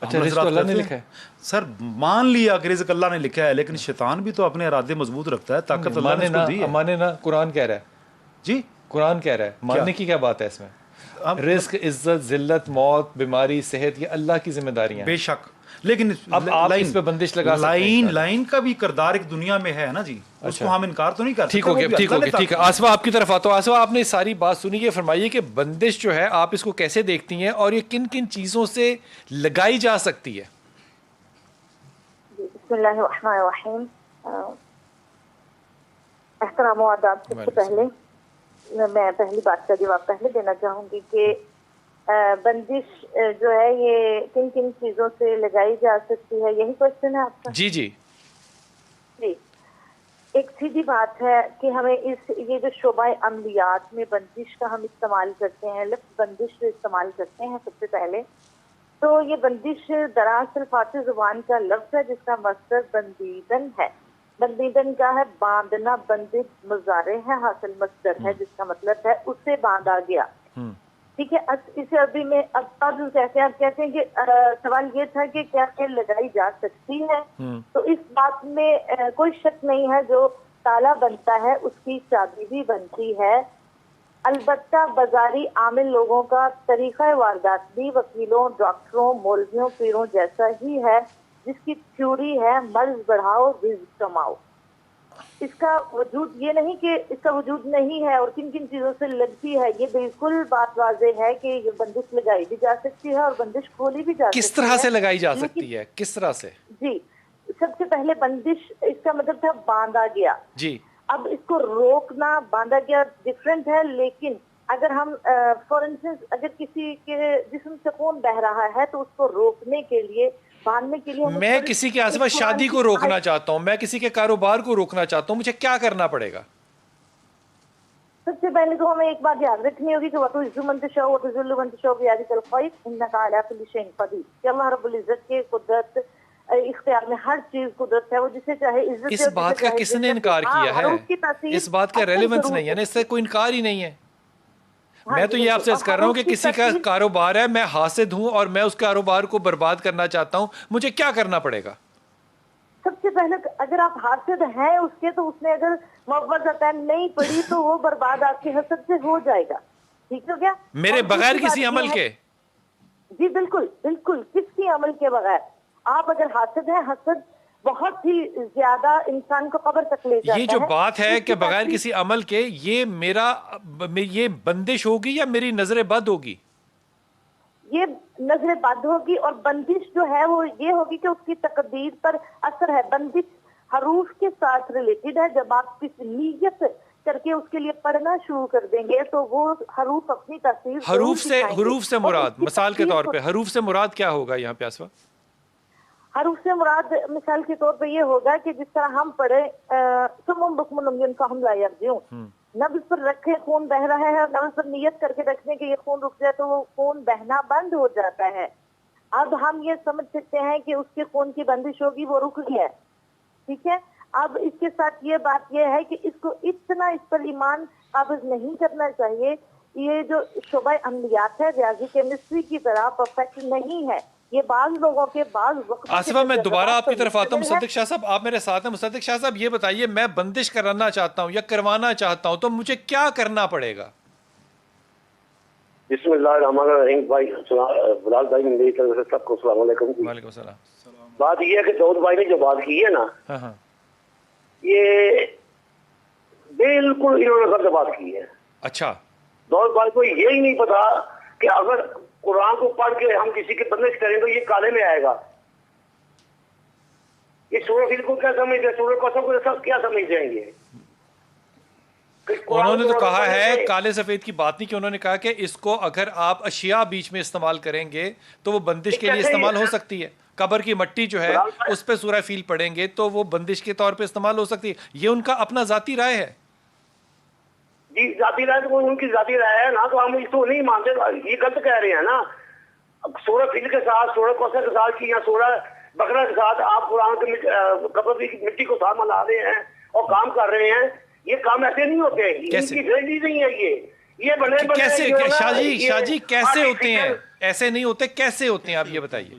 اچھا رزق اللہ نے لکھا ہے؟ سر مان لیا کہ رزق اللہ نے لکھا ہے، لیکن شیطان بھی تو اپنے ارادے مضبوط رکھتا ہے، طاقت اللہ نے اس کو دی ہے. مانے نا، قرآن کہہ رہا ہے جی قرآن کہہ رہا ہے، ماننے کی کیا بات ہے اس میں؟ رزق، عزت، ذلت، موت، بیماری، صحت، یہ اللہ کی ذمہ داریاں. بے شک، لیکن اب آپ اس پہ بندش لگا سکتے ہیں. لائن کا بھی کردار ایک دنیا میں ہے نا جی، اس کو ہم انکار تو نہیں کرتے. ٹھیک ہو گیا ٹھیک ہے. آسما آپ کی طرف آتا ہوں. آسما آپ نے ساری بات سنی، یہ فرمائیے کہ بندش جو ہے آپ اس کو کیسے دیکھتی ہیں اور یہ کن کن چیزوں سے لگائی جا سکتی ہے؟ بسم اللہ الرحمن الرحیم. احترام و آداب. سب سے پہلے میں پہلی بات کا جواب پہلے دینا چاہوں گی کہ بندش جو ہے یہ کن کن چیزوں سے لگائی جا سکتی ہے، یہی کوشچن ہے آپ کا؟ جی جی، ایک سیدھی بات ہے کہ ہمیں یہ جو شعبہ عملیات میں بندش کا ہم استعمال کرتے ہیں، لفظ بندش جو استعمال کرتے ہیں سب سے پہلے، تو یہ بندش دراصل فارسی زبان کا لفظ ہے جس کا مصدر بندیدن ہے. بندیدن کا ہے باندھنا، بندد مضارع ہے، حاصل مصدر ہے جس کا مطلب ہے اسے باندھا گیا. ٹھیک ہے. اسے عربی میں اب کہتے ہیں، کہتے ہیں کہ سوال یہ تھا کہ کیا لگائی جا سکتی ہے، تو اس بات میں کوئی شک نہیں ہے، جو تالا بنتا ہے اس کی چابی بھی بنتی ہے. البتہ بازاری عامل لوگوں کا طریقہ واردات بھی وکیلوں، ڈاکٹروں، مولویوں، پیروں جیسا ہی ہے، جس کی تھیوری ہے مرض بڑھاؤ رزق کماؤ. اس کا وجود یہ نہیں کہ اس کا وجود نہیں ہے اور کن کن چیزوں سے لگتی ہے، یہ بالکل بات واضح ہے کہ یہ بندش لگائی بھی جا سکتی ہے اور بندش کھولی بھی جا سکتی ہے. کس طرح سے لگائی جا سکتی ہے؟ کس طرح سے؟ جی، سب سے پہلے بندش اس کا مطلب تھا باندھا گیا. جی، اب اس کو روکنا، باندھا گیا ڈفرینٹ ہے، لیکن اگر ہم فار انسٹنس اگر کسی کے جسم سے خون بہ رہا ہے تو اس کو روکنے کے لیے، باندھنے کے لیے، میں کسی کے آس پاس شادی کو روکنا چاہتا ہوں، میں کسی کے کاروبار کو روکنا چاہتا ہوں، مجھے کیا کرنا پڑے گا؟ سب سے پہلے تو ہمیں ایک بات یاد رکھنی ہوگی کہ وَتُعِزُّ مَن تَشَاءُ وَتُذِلُّ مَن تَشَاءُ بِيَدِكَ الْخَيْرُ إِنَّكَ عَلَىٰ كُلِّ شَيْءٍ قَدِيرٌ. کہ اللہ رب العزت کے قدرت اختیار میں ہر چیز قدرت ہے، وہ جسے چاہے عزت. اس بات کا کس نے انکار کیا ہے؟ اس بات کا ریلیونس نہیں ہے نا، اس سے کوئی انکار ہی نہیں ہے. میں تو یہ آپ سے عرض کر رہا ہوں کہ کسی کا کاروبار ہے، میں حاسد ہوں اور میں اس کاروبار کو برباد کرنا چاہتا ہوں، مجھے کیا کرنا پڑے گا؟ سب سے پہلے اگر آپ حاسد ہیں اس کے، تو اس نے اگر موعظتین نہیں پڑھی تو وہ برباد آپ کے حسد سے ہو جائے گا. ٹھیک ہو گیا؟ میرے بغیر کسی عمل کے؟ جی بالکل بالکل، کسی عمل کے بغیر. آپ اگر حاسد ہیں، حسد بہت ہی زیادہ انسان کو قبر تک لے جاتا ہے. یہ جو بات ہے کہ بغیر کسی عمل کے، یہ یہ بندش ہوگی یا میری نظر بد ہوگی؟ یہ نظر بد ہوگی، اور بندش جو ہے وہ یہ ہوگی کہ اس کی تقدیر پر اثر ہے. بندش حروف کے ساتھ ریلیٹڈ ہے. جب آپ کسی نیت کر کے اس کے لیے پڑھنا شروع کر دیں گے تو وہ حروف اپنی تاثیر حروف سے مراد مثال کے طور پہ حروف سے مراد کیا ہوگا یہاں پہ آسفا؟ حروف سے مراد مثال کے طور پہ یہ ہوگا کہ جس طرح ہم پڑھے سمم بکم لمین فہم لا یرجعون، نبض پر رکھے خون بہ رہا ہے، نبض پر نیت کر کے رکھنے کہ یہ خون رک جائے تو وہ خون بہنا بند ہو جاتا ہے. اب ہم یہ سمجھ سکتے ہیں کہ اس کے خون کی بندش ہوگی، وہ رک گیا. ٹھیک ہے. اب اس کے ساتھ یہ بات یہ ہے کہ اس کو اتنا اس پر ایمان قابض نہیں کرنا چاہیے. یہ جو شعبہ عملیات ہے ریاضی کیمسٹری کی طرح پرفیکٹ نہیں ہے. یہ بعض لوگوں کے بعض وقت. آصفہ میں دوبارہ آپ کی طرف آتا ہوں. مصدق شاہ صاحب آپ میرے ساتھ ہیں. مصدق شاہ صاحب یہ بتائیے، میں بندش کرانا چاہتا ہوں یا کروانا چاہتا ہوں تو مجھے کیا کرنا پڑے گا؟ بسم اللہ الرحمن الرحیم. بھائی بلال بھائی میری طرف سے سب کو السلام علیکم. وعلیکم السلام. بات یہ ہے کہ داؤد بھائی نے جو بات کی ہے نا، یہ بالکل انہوں نے غلط بات کی ہے. اچھا، داؤد بھائی کو یہی نہیں پتا کہ اگر قرآن کو پڑھ کے ہم کسی کی بندش کریں تو یہ کالے میں آئے گا. یہ سورہ فیل کو کیا سمجھتے ہیں، سورہ قسم کو سب کیا سمجھتے ہیں؟ یہ انہوں نے تو کہا ہے کالے سفید کی بات نہیں، کہ انہوں نے کہا کہ اس کو اگر آپ اشیاء بیچ میں استعمال کریں گے تو وہ بندش کے لیے استعمال ہو سکتی ہے. قبر کی مٹی جو ہے اس پہ سورہ فیل پڑھیں گے تو وہ بندش کے طور پہ استعمال ہو سکتی ہے. یہ ان کا اپنا ذاتی رائے ہے. جی ذاتی رائے تو ان کی ذاتی رائے ہے نا، تو ہم اس کو نہیں مانتے. یہ غلط کہہ رہے ہیں نا. سورہ فیل کے ساتھ، سورہ کوثر کے ساتھ یا سورہ بقرہ کے ساتھ آپ قرآن کی قبر کی مٹی کو ساتھ ملا رہے ہیں اور کام کر رہے ہیں. یہ کام ایسے نہیں ہوتے ہیں. کیسے نہیں ہے یہ بنے کیسے شاہ جی کیسے ہوتے ہیں؟ ایسے نہیں ہوتے، کیسے ہوتے ہیں آپ یہ بتائیے.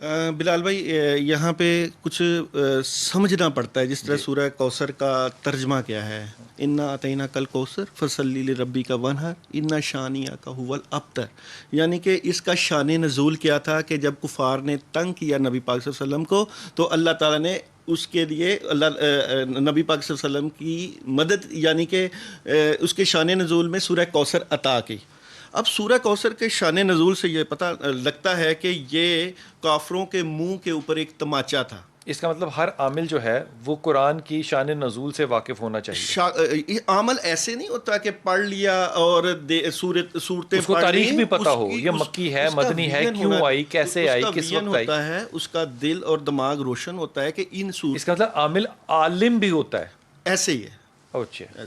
بلال بھائی یہاں پہ کچھ سمجھنا پڑتا ہے، جس طرح سورہ کوثر کا ترجمہ کیا ہے، انا اعطیناک کل کوثر فصلی لربک ونحر ان شانئک هو الابتر، یعنی کہ اس کا شان نزول کیا تھا کہ جب کفار نے تنگ کیا نبی پاک صلی اللہ علیہ وسلم کو تو اللہ تعالیٰ نے اس کے لیے نبی پاک صلی اللہ علیہ وسلم کی مدد، یعنی کہ اس کے شان نزول میں سورہ کوثر عطا کی۔ اب سورہ کوثر کے شان نزول سے یہ پتہ لگتا ہے کہ یہ کافروں کے منہ کے اوپر ایک تماچا تھا۔ اس کا مطلب ہر عامل جو ہے وہ قرآن کی شان نزول سے واقف ہونا چاہیے۔ عمل ایسے نہیں ہوتا کہ پڑھ لیا اور صورتیں اس کو تاریخ بھی پتہ ہو، یہ مکی ہے، مدنی ہے، کیوں آئی، کیسے آئی، کس وقت آئی، ہوتا ہے اس کا دل اور دماغ روشن ہوتا ہے کہ ان اس کا مطلب عامل عالم بھی ہوتا ہے، ایسے ہی ہے۔ اچھا،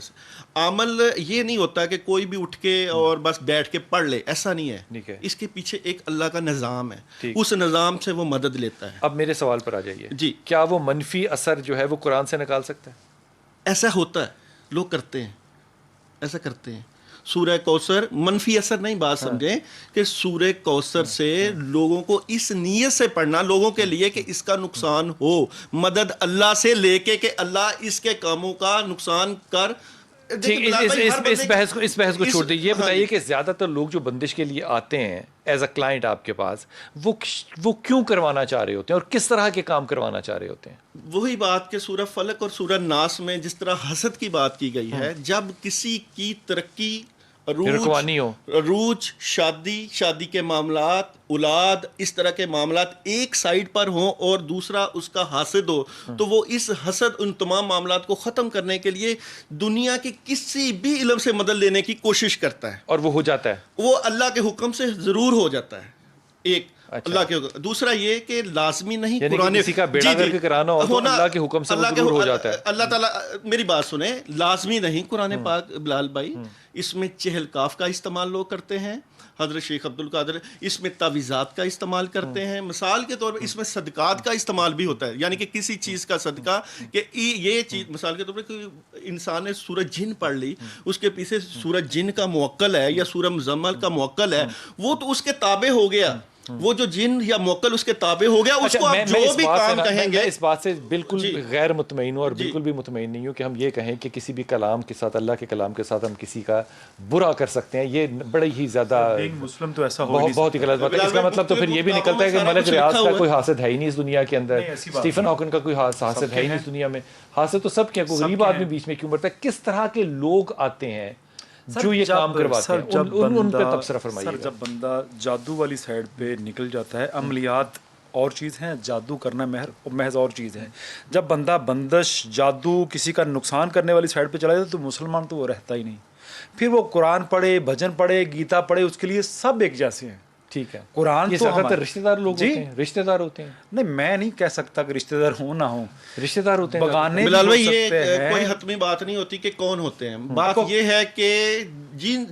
عمل یہ نہیں ہوتا کہ کوئی بھی اٹھ کے اور بس بیٹھ کے پڑھ لے، ایسا نہیں ہے، اس کے پیچھے ایک اللہ کا نظام ہے، اس نظام سے وہ مدد لیتا ہے۔ اب میرے سوال پر آ جائیے جی، کیا وہ منفی اثر جو ہے وہ قرآن سے نکال سکتا ہے؟ ایسا ہوتا ہے، لوگ کرتے ہیں، ایسا کرتے ہیں۔ سورہ کوثر منفی اثر نہیں، بات سمجھیں کہ سورہ کوثر سے لوگوں کو اس نیت سے پڑھنا لوگوں کے لیے کہ اس کا نقصان ہو، مدد اللہ سے لے کے کہ اللہ اس کے کاموں کا نقصان کر۔ اس بحث کو چھوڑ دیجیے، یہ بتائیے کہ زیادہ تر لوگ جو بندش کے لیے آتے ہیں ایز اے کلائنٹ آپ کے پاس، وہ کیوں کروانا چاہ رہے ہوتے ہیں اور کس طرح کے کام کروانا چاہ رہے ہوتے ہیں؟ وہی بات کہ سورہ فلق اور سورہ ناس میں جس طرح حسد کی بات کی گئی ہے، جب کسی کی ترقی، عروج، شادی کے معاملات، اولاد، اس طرح کے معاملات ایک سائیڈ پر ہوں اور دوسرا اس کا حاسد ہو، تو وہ اس حسد ان تمام معاملات کو ختم کرنے کے لیے دنیا کے کسی بھی علم سے مدد لینے کی کوشش کرتا ہے، اور وہ ہو جاتا ہے، وہ اللہ کے حکم سے ضرور ہو جاتا ہے۔ ایک اللہ کے حکم، دوسرا یہ کہ لازمی نہیں قرآن کسی کا بیڑا گرک کرانا ہو تو اللہ کے حکم سے ضرور ہو جاتا ہے۔ اللہ تعالیٰ، میری بات سنیں، لازمی نہیں قرآن پاک بلال بھائی، اس میں چہل کاف کا استعمال لوگ کرتے ہیں، حضرت شیخ عبد القادر اس میں تعویذات کا استعمال کرتے ہیں، مثال کے طور پر اس میں صدقات کا استعمال بھی ہوتا ہے، یعنی کہ کسی چیز کا صدقہ، کہ یہ چیز مثال کے طور پر انسان نے سورہ جن پڑھ لی، اس کے پیچھے سورہ جن کا موکل ہے یا سورہ مزمل کا موکل ہے، وہ تو اس کے تابع ہو گیا، وہ جو جن یا موکل اس کے تابع ہو گیا، اس کو آپ جو بھی کام کہیں گے۔ اس بات سے بالکل غیر مطمئن ہوں اور بالکل بھی مطمئن نہیں ہوں کہ ہم یہ کہیں کہ کسی بھی کلام کے ساتھ، اللہ کے کلام کے ساتھ ہم کسی کا برا کر سکتے ہیں، یہ بڑی ہی زیادہ مسلم تو ایسا ہو بہت ہی غلط بات ہے۔ اس کا مطلب تو پھر یہ بھی نکلتا ہے کہ ملک ریاض کا کوئی حاسد ہے ہی نہیں اس دنیا کے اندر، اسٹیفن ہاکن کا کوئی حاسد ہے ہی نہیں اس دنیا میں، حاسد تو سب کے، کوئی غریب آدمی بیچ میں کیوں مرتا ہے؟ کس طرح کے لوگ آتے ہیں جو یہ کام کرواتے ہیں، ان پہ تبصرہ فرمائیے۔ جب بندہ جادو والی سائڈ پہ نکل جاتا ہے، عملیات اور چیز ہیں، جادو کرنا محض اور چیز ہے۔ جب بندہ بندش، جادو، کسی کا نقصان کرنے والی سائڈ پہ چلا جاتا ہے تو مسلمان تو وہ رہتا ہی نہیں، پھر وہ قرآن پڑھے، بھجن پڑھے، گیتا پڑھے، اس کے لیے سب ایک جیسے ہیں۔ ٹھیک ہے، قرآن تو زیادہ تر رشتہ دار لوگ ہوتے ہیں، رشتہ دار ہوتے ہیں۔ نہیں، میں نہیں کہہ سکتا کہ رشتہ دار ہوں نہ ہوں، رشتہ دار ہوتے ہیں بگانے بلال بھائی، یہ کوئی حتمی بات نہیں ہوتی کہ کون ہوتے ہیں، بات یہ ہے کہ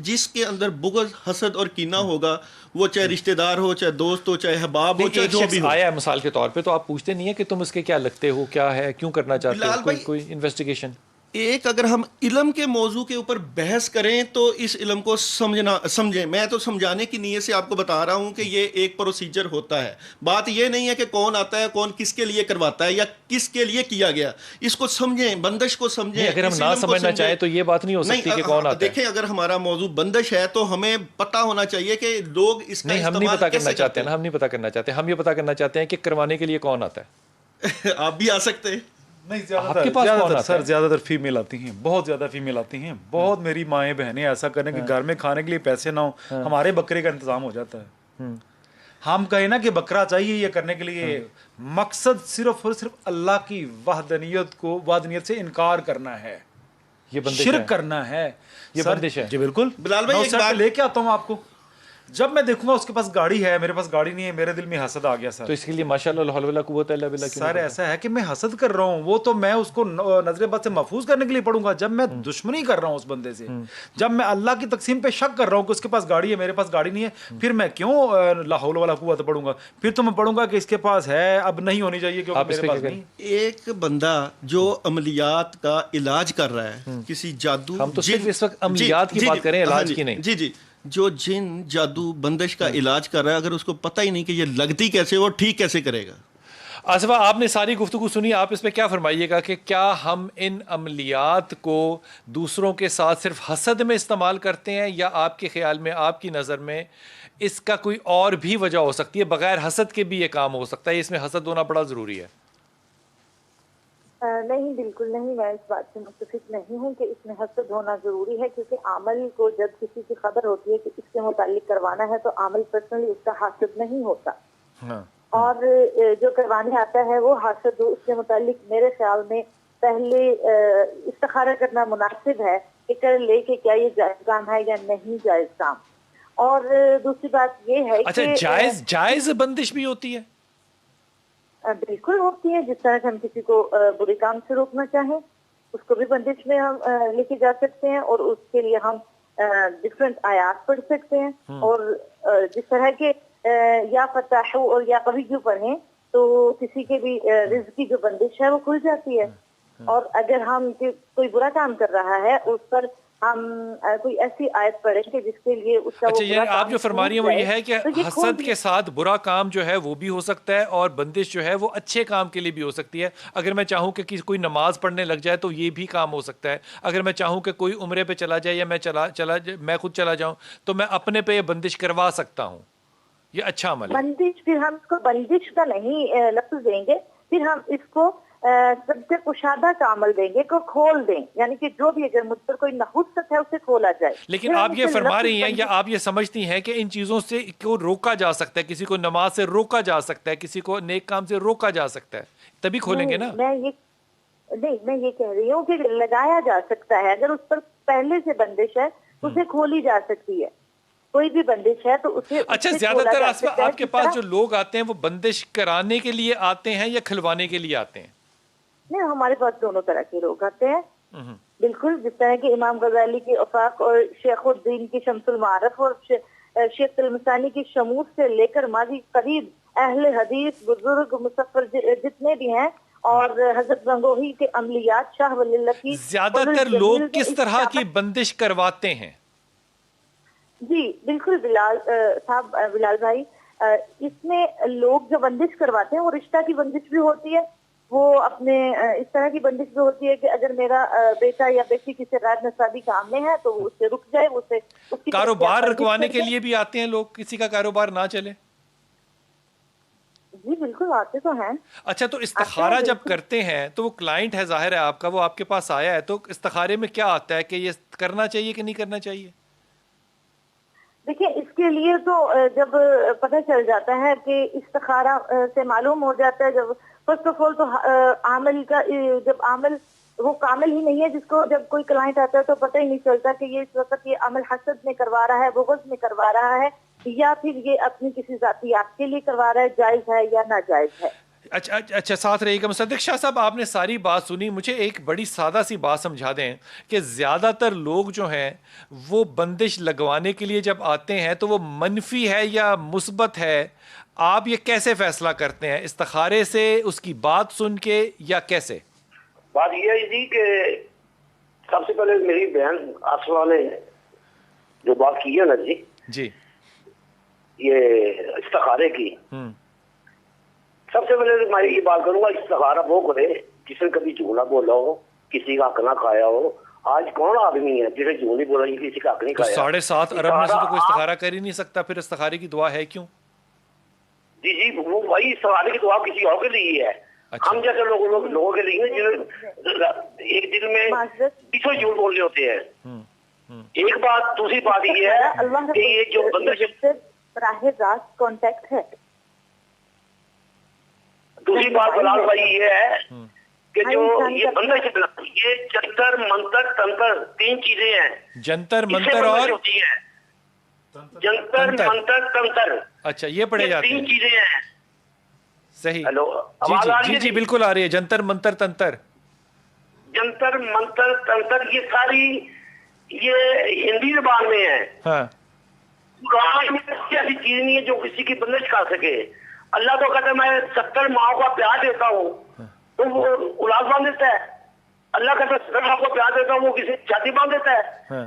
جس کے اندر بغض، حسد اور کینہ ہوگا، وہ چاہے رشتہ دار ہو، چاہے دوست ہو، چاہے احباب ہو، چاہے جو بھی ہو۔ آیا ہے مثال کے طور پہ، تو آپ پوچھتے نہیں ہیں کہ تم اس کے کیا لگتے ہو، کیا ہے، کیوں کرنا چاہتے ہو، کوئی انویسٹیگیشن؟ ایک اگر ہم علم کے موضوع کے اوپر بحث کریں تو اس علم کو سمجھیں، میں تو سمجھانے کی نیت سے آپ کو بتا رہا ہوں کہ یہ ایک پروسیجر ہوتا ہے، بات یہ نہیں ہے کہ کون آتا ہے، کون کس کے لیے کرواتا ہے یا کس کے لیے کیا گیا، اس کو سمجھیں، بندش کو سمجھیں۔ اگر ہم نہ سمجھنا چاہیں تو یہ بات نہیں ہو سکتی کہ کون آتا ہے۔ دیکھیں، اگر ہمارا موضوع بندش ہے تو ہمیں پتہ ہونا چاہیے کہ لوگ اس کا نہیں، ہم نہیں پتا کرنا چاہتے ہیں، ہم نہیں پتا کرنا چاہتے، ہم یہ پتا کرنا چاہتے ہیں کہ کروانے کے لیے کون آتا ہے۔ آپ بھی آ سکتے ہیں۔ نہیں، زیادہ تر فیمیل آتی ہیں، بہت زیادہ فیمیل آتی ہیں، بہت میری مائیں بہنیں ایسا کریں کہ گھر میں کھانے کے لیے پیسے نہ ہوں، ہمارے بکرے کا انتظام ہو جاتا ہے۔ ہم کہیں نا کہ بکرا چاہیے یہ کرنے کے لیے، مقصد صرف اور صرف اللہ کی وحدانیت سے انکار کرنا ہے، یہ شرک کرنا ہے، یہ بندش ہے۔ جی بالکل۔ بلال بھائی، ایک بات لے کے آتا ہوں آپ کو، جب میں دیکھوں گا اس کے پاس گاڑی ہے، میرے پاس گاڑی نہیں ہے، میرے دل میں حسد آ گیا سر، تو اس کے لیے ماشاءاللہ لا حول ولا قوت الا باللہ سر ایسا ہے کہ میں حسد کر رہا ہوں، وہ تو میں اس کو نظر بد سے محفوظ کرنے کے لیے پڑھوں گا۔ جب میں دشمنی کر رہا ہوں اس بندے سے، جب میں اللہ کی تقسیم پہ شک کر رہا ہوں کہ اس کے پاس گاڑی ہے، میرے پاس گاڑی نہیں ہے، پھر میں کیوں لا حول ولا قوت پڑھوں گا؟ پھر تو میں پڑھوں گا کہ اس کے پاس ہے، اب نہیں ہونی چاہیے کیونکہ میرے پاس نہیں۔ ایک بندہ جو عملیات کا علاج کر رہا ہے، کسی جادو، ہم تو صرف اس وقت عملیات کی بات کریں، علاج کی نہیں۔ جی، جو جن جادو بندش کا علاج کر رہا ہے، اگر اس کو پتہ ہی نہیں کہ یہ لگتی کیسے اور ٹھیک کیسے کرے گا؟ آصفہ آپ نے ساری گفتگو سنی، آپ اس پہ کیا فرمائیے گا کہ کیا ہم ان عملیات کو دوسروں کے ساتھ صرف حسد میں استعمال کرتے ہیں، یا آپ کے خیال میں، آپ کی نظر میں اس کا کوئی اور بھی وجہ ہو سکتی ہے، بغیر حسد کے بھی یہ کام ہو سکتا ہے، اس میں حسد ہونا بڑا ضروری ہے؟ نہیں، بالکل نہیں، میں اس بات سے متفق نہیں ہوں کہ اس میں حسد ہونا ضروری ہے، کیونکہ عمل کو جب کسی کی خبر ہوتی ہے کہ اس کے متعلق کروانا ہے تو عمل پرسنلی اس کا حاسد نہیں ہوتا، اور جو کروانے آتا ہے وہ حاسد اس کے متعلق میرے خیال میں پہلے استخارہ کرنا مناسب ہے کہ کر لے کہ کیا یہ جائز کام ہے یا نہیں جائز کام۔ اور دوسری بات یہ ہے اچھا، کہ جائز بندش بھی ہوتی ہے؟ بالکل ہوتی ہے، جس طرح سے ہم کسی کو برے کام سے روکنا چاہیں اس کو بھی بندش میں ہم لے کے جا سکتے ہیں، اور اس کے لیے ہم ڈفرینٹ آیات پڑھ سکتے ہیں، اور جس طرح کے یا فتح اور یا قویو پڑھیں تو کسی کے بھی رزق کی جو بندش ہے وہ کھل جاتی ہے، اور اگر ہم کوئی برا کام کر رہا ہے اس پر ہم کوئی ایسی آیت پڑھیں کہ جس کے لیے اس کا اچھا، یعنی آپ جو فرما رہی ہیں وہ یہ ہے کہ حسد کے ساتھ برا کام جو ہے وہ بھی ہو سکتا ہے، اور بندش جو ہے وہ اچھے کام کے لیے بھی ہو سکتی ہے۔ اگر میں چاہوں کہ کوئی نماز پڑھنے لگ جائے تو یہ بھی کام ہو سکتا ہے، اگر میں چاہوں کہ کوئی عمرے پہ چلا جائے یا میں خود چلا جاؤں تو میں اپنے پہ یہ بندش کروا سکتا ہوں، یہ اچھا عمل ہے۔ بندش پھر ہم اس کو بندش کا نہیں لفظ دیں گے، پھر ہم اس کو سب سے کشادہ کا عمل دیں گے، کو کھول دیں، یعنی کہ جو بھی اگر مجھ پر کوئی نحوست ہے اسے کھولا جائے۔ لیکن آپ یہ فرما رہی ہیں یا آپ یہ سمجھتی ہیں کہ ان چیزوں سے کو روکا جا سکتا ہے، کسی کو نماز سے روکا جا سکتا ہے، کسی کو نیک کام سے روکا جا سکتا ہے، تبھی کھولیں گے نا؟ میں یہ کہہ رہی ہوں کہ لگایا جا سکتا ہے، اگر اس پر پہلے سے بندش ہے اسے کھولی جا سکتی ہے، کوئی بھی بندش ہے تو اسے اچھا، زیادہ تر آپ کے پاس جو لوگ آتے ہیں وہ بندش کرانے کے لیے آتے ہیں یا کھلوانے کے لیے آتے ہیں؟ نہیں، ہمارے پاس دونوں طرح کے لوگ آتے ہیں، بالکل، جس طرح کہ امام غزالی کی آفاق اور شیخ الدین کی شمس المعارف اور شیخ تلمسانی کی شموس سے لے کر ماضی قریب اہل حدیث بزرگ مصفر جتنے بھی ہیں، اور حضرت گنگوہی کے عملیات، شاہ ولی اللہ کی، زیادہ تر لوگ کس طرح کی بندش کرواتے ہیں؟ جی بالکل بلال بھائی، اس میں لوگ جو بندش کرواتے ہیں وہ رشتہ کی بندش بھی ہوتی ہے، وہ اپنے اس طرح کی بندش بھی ہوتی ہے کہ اگر میرا بیٹا یا بیٹی کسی غیر نصابی کام میں ہے تو وہ اس سے رک جائے، اسے کاروبار رکوانے کے لیے بھی آتے ہیں لوگ، کسی کا کاروبار نہ چلے؟ جی بالکل آتے تو ہیں۔ اچھا، تو استخارہ جب کرتے ہیں تو وہ کلائنٹ ہے ظاہر ہے آپ کا، وہ آپ کے پاس آیا ہے، تو استخارے میں کیا آتا ہے کہ یہ کرنا چاہیے کہ نہیں کرنا چاہیے؟ دیکھیں، اس کے لیے تو جب پتہ چل جاتا ہے کہ استخارہ سے معلوم ہو جاتا ہے، جب فرسٹ آف آل تو عامل کا، جب عامل وہ کامل ہی نہیں ہے، جس کو جب کوئی کلائنٹ آتا ہے تو پتہ ہی نہیں چلتا کہ یہ اس وقت یہ عمل حسد میں کروا رہا ہے، بغض میں کروا رہا ہے، یا پھر یہ اپنی کسی ذاتیات کے لیے کروا رہا ہے، جائز ہے یا ناجائز ہے۔ اچھا، ساتھ رہیے گا مصدق شاہ صاحب، آپ نے ساری بات سنی، مجھے ایک بڑی سادہ سی بات سمجھا دیں کہ زیادہ تر لوگ جو ہیں وہ بندش لگوانے کے لیے جب آتے ہیں تو وہ منفی ہے یا مثبت ہے؟ آپ یہ کیسے فیصلہ کرتے ہیں؟ استخارے سے، اس کی بات سن کے، یا کیسے؟ بات یہ ہے جی کہ سب سے پہلے میری بہن آصفہ نے جو بات کی ہے نا جی، یہ استخارے کی، سب سے پہلے میں یہ بات کروں گا، استخارہ وہ کرے جس نے کبھی جھوٹ نہ بولا ہو، کسی کا حق نہ کھایا ہو۔ آج کون آدمی ہے جسے جھوٹ نہیں بولا، کسی کا حق نہیں کھایا؟ 7.5 ارب میں سے تو کوئی استخارہ کر ہی نہیں سکتا، پھر استخارے کی دعا ہے کیوں؟ جی وہ وہی استخارے کی دعا کسی اور کے لیے ہے، ہم جیسے لوگوں کے لیے ایک دن میں 200 جھوٹ بولنے ہوتے ہیں۔ ایک بات، دوسری بات یہ ہے کہ یہ جو بندش براہ راست کانٹیکٹ ہے۔ دوسری بات بلال بھائی یہ ہے کہ جو یہ بندش، یہ جنتر منتر تنتر 3 چیزیں ہیں۔ جنتر منتر اور ہوتی ہے جنتر منتر تنتر، اچھا، یہ پڑھے جاتے ہیں، 3 چیزیں ہیں۔ صحیح، ہیلو، آواز آ رہی ہے؟ جی بالکل آ رہی ہے۔ جنتر منتر تنتر، جنتر منتر تنتر، یہ ساری یہ ہندی زبان میں ہے۔ ہاں، قرآن میں ایسی چیز نہیں ہے جو کسی کی بندش کر سکے۔ اللہ تو کہتا ہے میں 70 ماؤں کا پیار دیتا ہوں تو وہ اولاد باندھ دیتا ہے، اللہ کہتا ہے 70 ماؤں کا پیار دیتا ہوں وہ کسی چھاتی باندھ دیتا ہے۔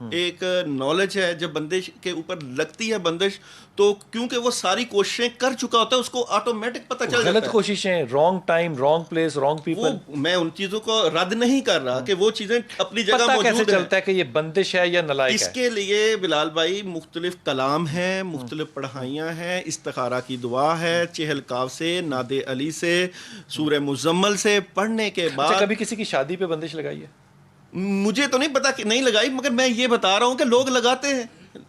ایک نالج ہے. جب بندش کے اوپر لگتی ہے بندش تو کیونکہ وہ ساری کوششیں کر چکا ہوتا ہے اس کو آٹومیٹک پتہ چل جاتا ہے. غلط کوششیں, wrong time, wrong place, wrong people. میں ان چیزوں کو رد نہیں کر رہا کہ وہ چیزیں اپنی جگہ پتہ موجود ہیں. کیسے چلتا ہے کہ یہ بندش ہے یا نلائق ہے؟ اس کے لیے بلال بھائی مختلف کلام ہیں, مختلف پڑھائیاں ہیں, استخارہ کی دعا ہے, چہل کاف سے, ناد علی سے, سورہ مزمل سے پڑھنے کے بعد. کبھی کسی کی شادی پہ بندش لگائی ہے؟ مجھے تو نہیں پتا کہ نہیں لگائی, مگر میں یہ بتا رہا ہوں کہ لوگ لگاتے ہیں.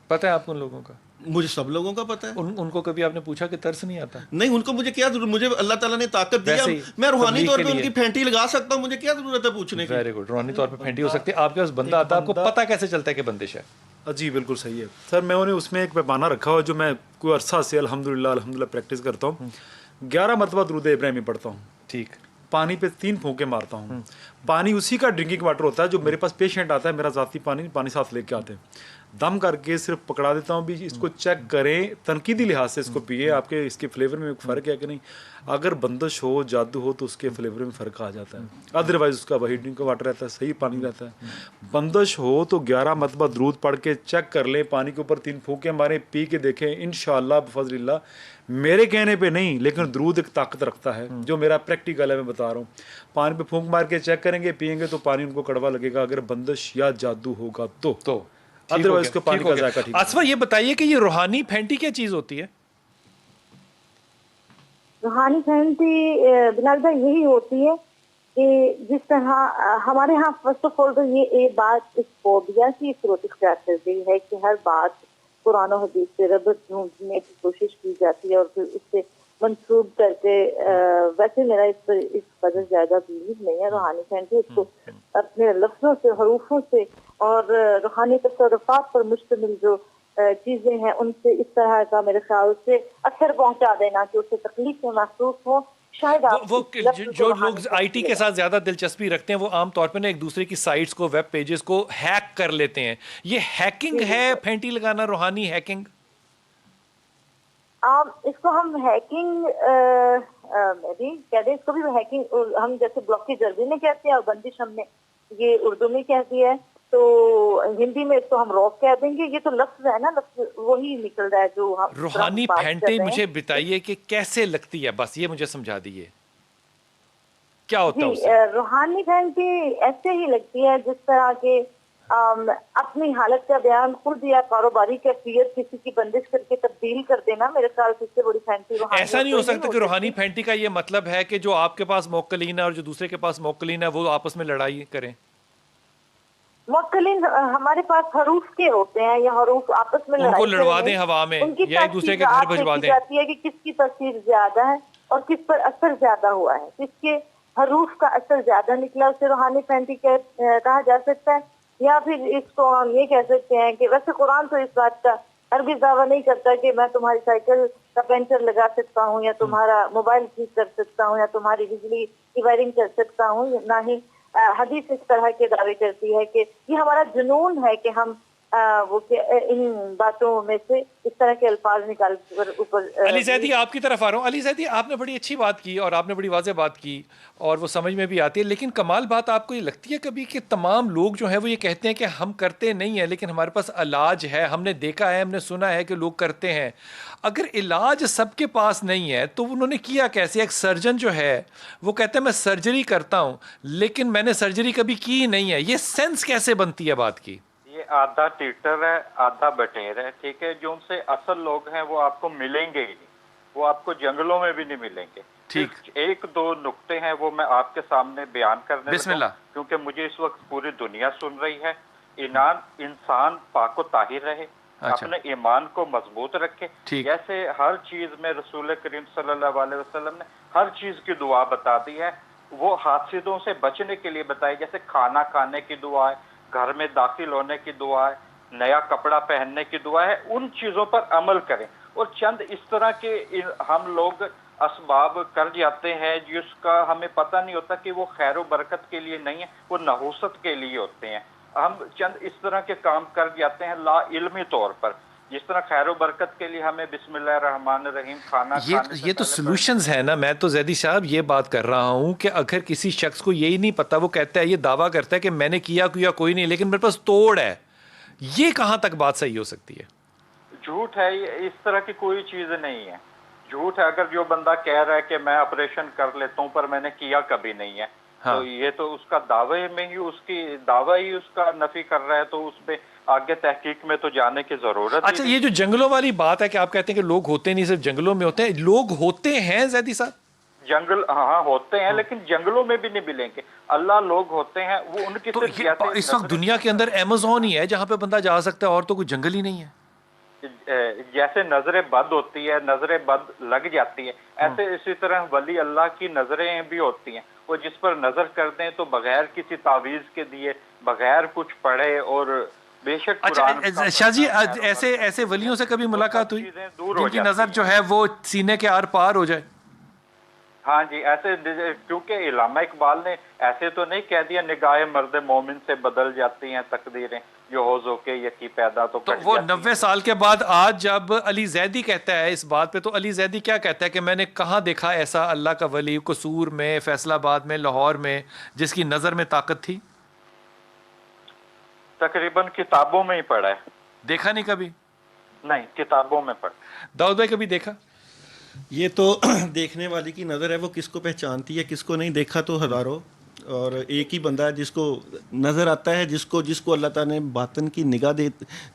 پتہ ہے آپ کو ان لوگوں کا؟ مجھے سب لوگوں کا پتہ ہے. ان کو کبھی آپ نے پوچھا کہ ترس نہیں آتا؟ نہیں, ان کو مجھے کیا ضرورت, مجھے اللہ تعالیٰ نے طاقت دیا, میں روحانی طور پہ ان کی پھینٹی لگا سکتا ہوں, مجھے کیا ضرورت ہے پوچھنے کی. Very good. روحانی طور پہ پھینٹی ہو سکتی ہے. آپ کے پاس بندہ آتا ہے, آپ کو پتہ کیسے چلتا ہے کہ بندش ہے؟ جی بالکل صحیح ہے سر. میں انہیں اس میں ایک پیمانہ رکھا ہوا جو میں کوئی عرصہ سے الحمدللہ پریکٹس کرتا ہوں. 11 مرتبہ درود ابراہیمی پڑھتا ہوں. ٹھیک. پانی پہ 3 پھونکے مارتا ہوں. پانی اسی کا ڈرنکنگ واٹر ہوتا ہے جو میرے پاس پیشنٹ آتا ہے, میرا ذاتی پانی ساتھ لے کے آتے ہیں. دم کر کے صرف پکڑا دیتا ہوں. بھی اس کو چیک کریں, تنقیدی لحاظ سے اس کو پیے, آپ کے اس کے فلیور میں فرق ہے کہ نہیں. اگر بندش ہو, جادو ہو تو اس کے فلیور میں فرق آ جاتا ہے. ادروائز اس کا وہی ڈرنک واٹر رہتا ہے, صحیح پانی رہتا ہے. بندش ہو تو 11 مرتبہ درود پڑھ کے چیک کر لیں, پانی کے اوپر 3 پھونکے ماریں, پی کے دیکھیں. انشاءاللہ بفضل اللہ, میرے کہنے پہ نہیں لیکن درود ایک طاقت رکھتا ہے جو میرا پریکٹیکل ہے, میں بتا رہا ہوں. پانی پہ پھونک مار کے چیک کریں گے, پیئیں گے تو پانی ان کو کڑوا لگے گا. اگر بندش یا جادو ہوگا تو ادروائز کو پانی کا ذائقہ ٹھیک. آصفہ یہ بتائیے کہ یہ روحانی پھینٹی کیا چیز ہوتی ہے؟ روحانی پھینٹی بلال بھائی یہی ہوتی ہے کہ جس طرح ہمارے ہاں فرسٹ آف آل تو یہ بات اس فوبیا کی صورت اختیار کر گئی ہے کہ ہر بات قرآن و حدیث سے ربط ڈھونڈنے کی کوشش کی جاتی ہے اور پھر اس سے منسوب کر کے. ویسے میرا اس پر اس قدر زیادہ بیلیو نہیں ہے. روحانی پھینٹی اس کو اپنے لفظوں سے, حروفوں سے اور روحانی تصرفات پر مشتمل جو چیزیں ہیں ان سے اس طرح کا میرے خیال سے اثر پہنچا دینا کہ اسے تکلیف محسوس ہو. شاید وہ جو لوگ آئی ٹی کے ساتھ زیادہ دلچسپی رکھتے ہیں وہ عام طور پہ نا ایک دوسرے کی سائٹس کو, ویب پیجز کو ہیک کر لیتے ہیں. یہ ہیکنگ ہے پھینٹی لگانا, روحانی ہیکنگ؟ اس کو ہم ہیکنگ کہتے ہیں, اس کو بھی ہیکنگ ہم جیسے بلاکیج عربی میں کہتے ہیں اور بندش ہم نے یہ اردو میں کہتی ہے, تو ہندی میں اس کو ہم روک کہہ دیں گے. یہ تو لفظ ہے نا, لفظ وہی نکل رہا ہے جو ہم روحانی پھینٹی. مجھے بتائیے کہ کیسے لگتی ہے, بس یہ مجھے سمجھا دیجیے کیا ہوتا ہے. روحانی پھینٹی ایسے ہی لگتی ہے جس طرح کے اپنی حالت کا بیان خود یا کاروباری کیفیت کسی کی بندش کر کے تبدیل کر دینا. میرے خیال سے اس سے بڑی پھینٹی ایسا نہیں ہو سکتا کہ روحانی پھینٹی کا یہ مطلب ہے کہ جو آپ کے پاس موکلین ہے اور جو دوسرے کے پاس موکلین ہے وہ آپس میں لڑائی کریں. موکلین ہمارے پاس حروف کے ہوتے ہیں یا حروف آپس میں ان کو لڑوا دیں ہوا میں یا ایک دوسرے کے گھر بھجوا دیں. جاتی ہے کہ کس کی تاثیر زیادہ ہے اور کس پر اثر زیادہ ہوا ہے, کس کے حروف کا اثر زیادہ نکلا, اسے روحانی پھینٹی کہا جا سکتا ہے. یا پھر اس کو ہم یہ کہہ سکتے ہیں کہ ویسے قرآن تو اس بات کا ہرگز دعویٰ نہیں کرتا کہ میں تمہاری سائیکل کا پنچر لگا سکتا ہوں یا تمہارا موبائل ٹھیک کر سکتا ہوں یا تمہاری بجلی کی وائرنگ کر سکتا ہوں. نہ ہی حدیث اس طرح کے دعوے کرتی ہے کہ یہ ہمارا جنون ہے کہ ہم وہ ان باتوں میں سے اس طرح کے الفاظ نکال کر اوپر. علی زیدی آپ کی طرف آ رہا ہوں. علی زیدی آپ نے بڑی اچھی بات کی اور آپ نے بڑی واضح بات کی اور وہ سمجھ میں بھی آتی ہے, لیکن کمال بات آپ کو یہ لگتی ہے کبھی کہ تمام لوگ جو ہیں وہ یہ کہتے ہیں کہ ہم کرتے نہیں ہیں لیکن ہمارے پاس علاج ہے, ہم نے دیکھا ہے, ہم نے سنا ہے کہ لوگ کرتے ہیں. اگر علاج سب کے پاس نہیں ہے تو انہوں نے کیا کیسے؟ ایک سرجن جو ہے وہ کہتا ہے میں سرجری کرتا ہوں لیکن میں نے سرجری کبھی کی نہیں ہے. یہ سینس کیسے بنتی ہے بات کی؟ آدھا ٹیٹر ہے, آدھا بٹیر ہے, ٹھیک ہے. جو ان سے اصل لوگ ہیں وہ آپ کو ملیں گے ہی نہیں, وہ آپ کو جنگلوں میں بھی نہیں ملیں گے. ٹھیک. ایک دو نقطے ہیں وہ میں آپ کے سامنے بیان کرنے بسم اللہ, کیونکہ مجھے اس وقت پوری دنیا سن رہی ہے. انسان پاک و طاہر رہے, اپنے ایمان کو مضبوط رکھے. جیسے ہر چیز میں رسول کریم صلی اللہ علیہ وسلم نے ہر چیز کی دعا بتا دی ہے, وہ حادثوں سے بچنے کے لیے بتائی. جیسے کھانا کھانے کی دعا ہے, گھر میں داخل ہونے کی دعا ہے, نیا کپڑا پہننے کی دعا ہے. ان چیزوں پر عمل کریں. اور چند اس طرح کے ہم لوگ اسباب کر جاتے ہیں جس کا ہمیں پتہ نہیں ہوتا کہ وہ خیر و برکت کے لیے نہیں ہے, وہ نحوست کے لیے ہوتے ہیں. ہم چند اس طرح کے کام کر جاتے ہیں لا علمی طور پر, جس طرح خیر و برکت کے لیے ہمیں بسم اللہ الرحمن الرحیم کھانا یہ تو سلوشنز ہیں نا. میں تو زیدی صاحب یہ بات کر رہا ہوں کہ اگر کسی شخص کو یہی نہیں پتا, وہ کہتا ہے, یہ دعویٰ کرتا ہے کہ میں نے کیا کوئی نہیں لیکن میرے پاس توڑ ہے, یہ کہاں تک بات صحیح ہو سکتی ہے؟ جھوٹ ہے یہ، اس طرح کی کوئی چیز نہیں ہے. جھوٹ ہے اگر جو بندہ کہہ رہا ہے کہ میں آپریشن کر لیتا ہوں پر میں نے کیا کبھی نہیں ہے، تو یہ تو اس کا دعوے میں ہی اس کی دعویٰ ہی اس کا نفی کر رہا ہے، تو اس پہ آگے تحقیق میں تو جانے کی ضرورت. اچھا یہ جو جنگلوں والی بات ہے کہ آپ کہتے ہیں کہ لوگ ہوتے نہیں صرف جنگلوں میں ہوتے ہیں، لوگ ہوتے ہیں زیدی صاحب؟ جنگل ہاں ہوتے ہیں لیکن جنگلوں میں بھی نہیں ملیں گے. اللہ لوگ ہوتے ہیں وہ ان کی تو اس وقت دنیا کے اندر ایمیزون ہی ہے جہاں پہ بندہ جا سکتا ہے، اور تو کوئی جنگل ہی نہیں ہے. جیسے نظر بد ہوتی ہے، نظر بد لگ جاتی ہے، ایسے اسی طرح ولی اللہ کی نظریں بھی ہوتی ہیں. وہ جس پر نظر کر دیں تو بغیر کسی تعویذ کے دیے، بغیر کچھ پڑھے، اور بے شک اچھا شاہ جی ایسے ولیوں سے کبھی ملاقات ہوئی جن کی نظر جو ہے وہ سینے کے آر پار ہو جائے؟ ہاں جی ایسے، کیونکہ علامہ اقبال نے ایسے تو نہیں کہہ دیا نگاہ مرد مومن سے بدل جاتی ہیں تقدیریں، جو ہو زو کے یقی پیدا تو وہ 90 سال کے بعد آج جب علی زیدی کہتا ہے اس بات پہ، تو علی زیدی کیا کہتا ہے کہ میں نے کہاں دیکھا ایسا اللہ کا ولی قصور میں، فیصل آباد میں، لاہور میں، جس کی نظر میں طاقت تھی؟ تقریباً کتابوں میں ہی پڑھا ہے. دیکھا نہیں کبھی؟ نہیں کتابوں میں پڑھا. داؤد بھائی کبھی دیکھا؟ یہ تو دیکھنے والی کی نظر ہے، وہ کس کو پہچانتی ہے کس کو نہیں. دیکھا تو ہزاروں، اور ایک ہی بندہ ہے جس کو نظر آتا ہے، جس کو اللہ تعالیٰ نے باطن کی نگاہ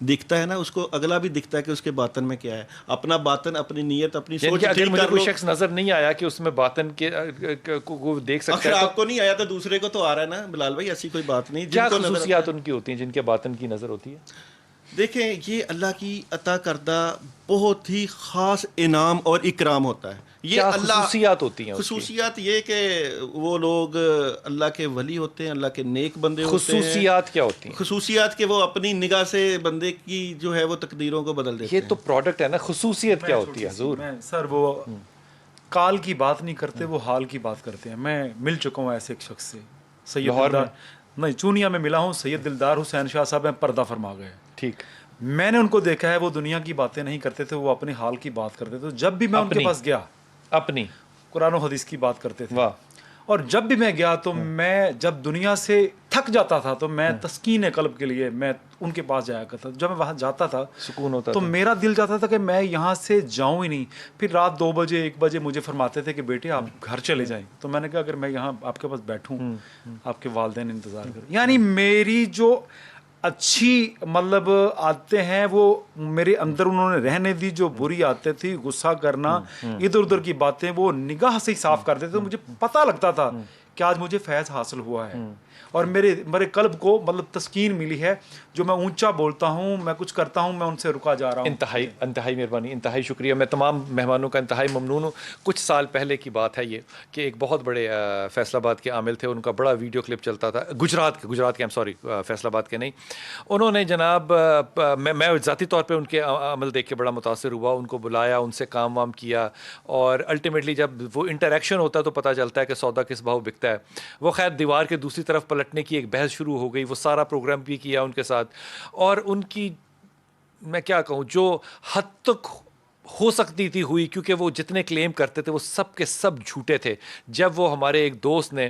دکھتا ہے نا، اس کو اگلا بھی دکھتا ہے کہ اس کے باطن میں کیا ہے. اپنا باطن، اپنی نیت، اپنی سوچ. اگر مجھے کوئی شخص نظر نہیں آیا کہ اس میں باطن کے کو دیکھ سکتا ہے، آپ کو نہیں آیا تو دوسرے کو تو آ رہا ہے نا بلال بھائی، ایسی کوئی بات نہیں. کیا خصوصیات ان کی ہوتی ہیں جن کے باطن کی نظر ہوتی ہے؟ دیکھیں یہ اللہ کی عطا کردہ بہت ہی خاص انعام اور اکرام ہوتا ہے. یہ اللہ خصوصیات ہوتی ہیں. خصوصیات یہ کہ وہ لوگ اللہ کے ولی ہوتے ہیں، اللہ کے نیک بندے ہوتے ہیں. خصوصیات کیا ہوتی ہیں؟ خصوصیات کہ وہ اپنی نگاہ سے بندے کی جو ہے وہ تقدیروں کو بدل دیتے ہیں. یہ تو پروڈکٹ ہے نا. خصوصیت کیا ہوتی ہے حضور؟ سر وہ کال کی بات نہیں کرتے، وہ حال کی بات کرتے ہیں. میں مل چکا ہوں ایسے ایک شخص سے، سید دلدار، نہیں چونیا میں ملا ہوں. سید دلدار حسین شاہ صاحب ہیں، پردہ فرما گئے. ٹھیک. میں نے ان کو دیکھا ہے، وہ دنیا کی باتیں نہیں کرتے تھے، وہ اپنے حال کی بات کرتے تھے. جب بھی میں ان کے پاس گیا اپنی قرآن و حدیث کی بات کرتے تھے. واہ. اور جب بھی میں گیا تو میں جب دنیا سے تھک جاتا تھا تو میں تسکین قلب کے لیے میں ان کے پاس جایا کرتا. جب میں وہاں جاتا تھا سکون ہوتا تو میرا دل چاہتا تھا کہ میں یہاں سے جاؤں ہی نہیں. پھر رات 2 بجے 1 بجے مجھے فرماتے تھے کہ بیٹے آپ گھر چلے جائیں. تو میں نے کہا اگر میں یہاں آپ کے پاس بیٹھوں، آپ کے والدین انتظار کریں. یعنی میری جو اچھی مطلب عادتیں ہیں وہ میرے اندر انہوں نے رہنے دی. جو بری عادتیں تھی، غصہ کرنا، ادھر ادھر کی باتیں، وہ نگاہ سے ہی صاف کر دیتے. تو مجھے پتہ لگتا تھا کہ آج مجھے فیض حاصل ہوا ہے، اور میرے قلب کو مطلب تسکین ملی ہے. جو میں اونچا بولتا ہوں، میں کچھ کرتا ہوں، میں ان سے رکا جا رہا ہوں. انتہائی مہربانی، انتہائی شکریہ. میں تمام مہمانوں کا انتہائی ممنون ہوں. کچھ سال پہلے کی بات ہے یہ کہ ایک بہت بڑے فیصل آباد کے عامل تھے، ان کا بڑا ویڈیو کلپ چلتا تھا. گجرات کے سوری فیصل آباد کے نہیں. انہوں نے جناب میں ذاتی طور پہ ان کے عمل دیکھ کے بڑا متاثر ہوا. ان کو بلایا، ان سے کام وام کیا، اور الٹیمیٹلی جب وہ انٹریکشن ہوتا ہے تو پتہ چلتا ہے کہ سودا کس بھاؤ بکتا ہے. وہ خیر دیوار کے دوسری طرف پلٹنے کی ایک بحث شروع ہو گئی. وہ سارا پروگرام بھی کیا ان کے ساتھ، اور ان کی میں کیا کہوں جو حد تک ہو سکتی تھی ہوئی، کیونکہ وہ جتنے کلیم کرتے تھے وہ سب کے سب جھوٹے تھے. جب وہ ہمارے ایک دوست نے،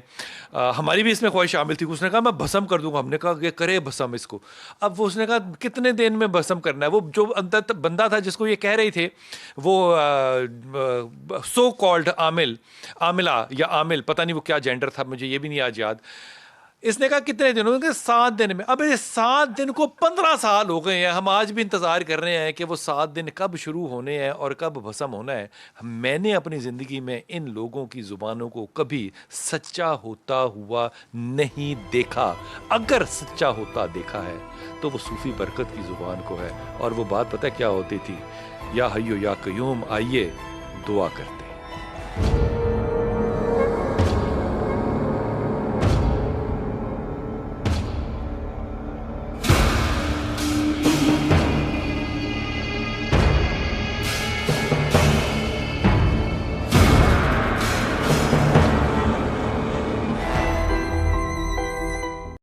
ہماری بھی اس میں خواہش شامل تھی، اس نے کہا میں بھسم کر دوں گا. ہم نے کہا کہ کرے بھسم اس کو. اب وہ اس نے کہا کتنے دن میں بھسم کرنا ہے. وہ جو بندہ تھا جس کو یہ کہہ رہے تھے، وہ سو کالڈ عاملہ یا عامل، پتہ نہیں وہ کیا جینڈر تھا، مجھے یہ بھی نہیں آج یاد. اس نے کہا کتنے دن؟ انہوں نے کہا 7 دن میں. اب 7 دن کو 15 سال ہو گئے ہیں. ہم آج بھی انتظار کر رہے ہیں کہ وہ 7 دن کب شروع ہونے ہیں اور کب بھسم ہونا ہے. میں نے اپنی زندگی میں ان لوگوں کی زبانوں کو کبھی سچا ہوتا ہوا نہیں دیکھا. اگر سچا ہوتا دیکھا ہے تو وہ صوفی برکت کی زبان کو ہے. اور وہ بات پتہ کیا ہوتی تھی؟ یا حیو یا قیوم، آئیے دعا کرتے.